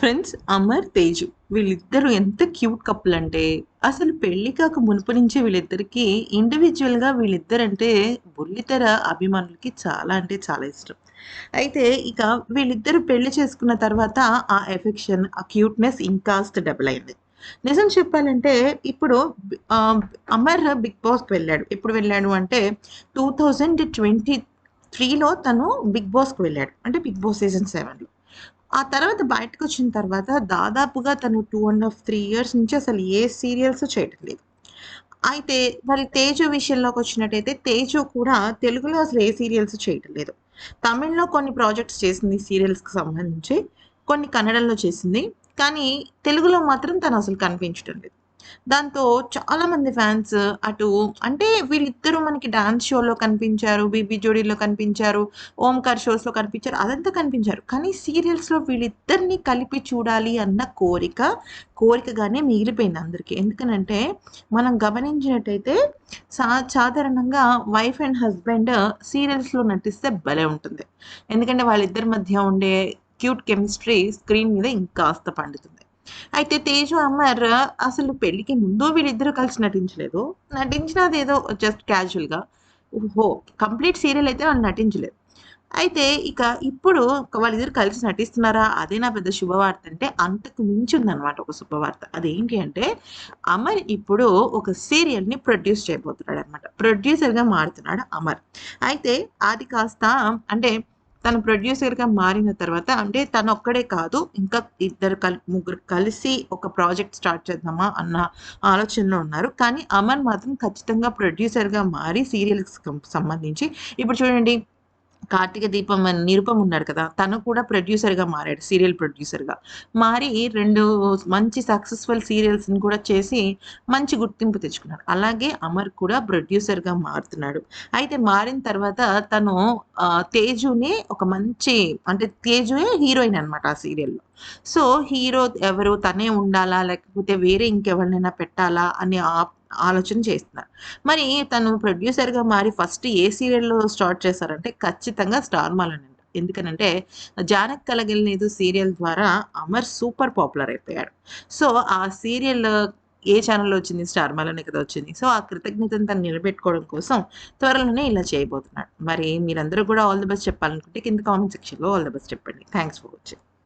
Friends Amar, Teju వీళ్ళిద్దరూ ఎంత cute couple అంటే అసలు పెళ్లి కాక మునుపు నుంచే వీళ్ళిద్దరికీ ఇండివిడ్యువల్‌గా వీళ్ళిద్దరంటే బుల్లితెర అభిమానులకి చాలా అంటే చాలా ఇష్టం. అయితే ఇక వీళ్ళిద్దరూ పెళ్లి చేసుకున్న తర్వాత ఆ ఎఫెక్షన్, ఆ క్యూట్‌నెస్ ఇంకాస్త డబుల్ అయింది. నిజం చెప్పాలంటే ఇప్పుడు ఆహ్, అమర్ 'బిగ్ బాస్‌కి' వెళ్ళాడు. ఎప్పుడు వెళ్ళాడు అంటే 2023లో తను 'బిగ్ బాస్‌కి' వెళ్ళాడు. అంటే 'బిగ్ బాస్' సీజన్ 7లో. ఆ తర్వాత బయటకొచ్చిన తర్వాత దాదాపుగా తను 2 ½ 3 ఇయర్స్ నుంచి అసలు ఏ సీరియల్స్ చేయటం లేదు. అయితే మరి 'తేజు' విషయంలోకొచ్చినట్టయితే 'తేజు' కూడా తెలుగులో అసలు ఏ సీరియల్స్ చేయటం లేదు. తమిళ్‌లో కొన్ని ప్రాజెక్ట్స్ చేసింది సీరియల్స్‌కి సంబంధించి. కొన్ని కన్నడంలో చేసింది. కానీ తెలుగులో మాత్రం తనసలు కనిపించటం లేదు. దాంతో చాలామంది ఫ్యాన్స్ అటు అంటే వీళ్ళిద్దరూ మనకి డాన్స్ షోలో కనిపించారు. 'బీబీ జోడీలో' కనిపించారు. 'ఓంకార్' షోస్‌లో కనిపించారు. అదంతా కనిపించారు. కానీ సీరియల్స్‌లో వీళ్ళిద్దరిని కలిపి చూడాలి అన్న కోరికగానే మిగిలిపోయింది అందరికి. ఎందుకనంటే మనం గమనించినట్టయితే సాధారణంగా వైఫ్ అండ్ హస్బెండ్ సీరియల్స్‌లో నటిస్తే భలే ఉంటుంది. ఎందుకంటే వాళ్ళిద్దరి మధ్య ఉండే క్యూట్ కెమిస్ట్రీ స్క్రీన్ మీద ఇంకాస్త పండుతుంది. అయితే 'తేజు', 'అమర్' అసలు పెళ్ళికి ముందు వీళ్ళిద్దరూ కలిసి నటించలేదు. నటించినదేదో జస్ట్ క్యాజువల్‌గా. ఓహో! కంప్లీట్ సీరియల్ అయితే వాళ్ళు నటించలేదు. అయితే ఇక ఇప్పుడు వాళ్ళిద్దరూ కలిసి నటిస్తున్నారా? అదే నా పెద్ద శుభవార్త అంటే అంతకు మించి ఉందన్నమాట ఒక శుభవార్త. అదేంటి అంటే అమర్ ఇప్పుడు ఒక సీరియల్‌ని ప్రొడ్యూస్ చేయబోతున్నాడన్నమాట. ప్రొడ్యూసర్‌గా మారుతున్నాడు అమర్. అయితే అది కాస్త అంటే తను ప్రొడ్యూసర్‌గా మారిన తర్వాత అంటే తనొక్కడే కాదు ఇంకా ముగ్గురు కలిసి ఒక ప్రాజెక్ట్ స్టార్ట్ చేద్దామా అన్న ఆలోచనలో ఉన్నారు. కానీ అమర్ మాత్రం ఖచ్చితంగా ప్రొడ్యూసర్‌గా మారి సీరియల్స్‌కి సంబంధించి ఇప్పుడు చూడండి 'కార్తీక దీపం' అని నిరుపమ్ ఉన్నాడు కదా! తను కూడా ప్రొడ్యూసర్‌గా మారాడు. సీరియల్ ప్రొడ్యూసర్‌గా. మారి 2 మంచి సక్సెస్‌ఫుల్ సీరియల్స్‌ని కూడా చేసి మంచి గుర్తింపు తెచ్చుకున్నాడు. అలాగే అమర్ కూడా ప్రొడ్యూసర్‌గా మారుతున్నాడు. అయితే మారిన తర్వాత తను 'తేజుని' ఒక మంచి అంటే 'తేజుయే' హీరోయిన్ అనమాట ఆ సీరియల్‌లో. సో, హీరో ఎవరు తనే ఉండాలా? లేకపోతే వేరే ఇంకెవరినైనా పెట్టాలా? అనే ఆలోచన చేస్తున్నారు. మరి తను ప్రొడ్యూసర్‌గా మారి ఫస్ట్ ఏ సీరియల్‌లో స్టార్ట్ చేశారంటే ఖచ్చితంగా 'స్టార్ మాలోనే'. ఎందుకనంటే 'జానకి కలగలినేదు' సీరియల్ ద్వారా అమర్ సూపర్ పాపులర్ అయిపోయాడు. సో, ఆ సీరియల్ ఏ ఛానెల్‌లో వచ్చింది? 'స్టార్ మాలోనే' కదా వచ్చింది. సో, ఆ కృతజ్ఞతను తను నిలబెట్టుకోవడం కోసం త్వరలోనే ఇలా చేయబోతున్నాడు. మరి మీరందరూ కూడా ఆల్ ది బెస్ట్ చెప్పాలనుకుంటే కింద కామెంట్ సెక్షన్‌లో ఆల్ ది బెస్ట్ చెప్పండి. Thanks for watching.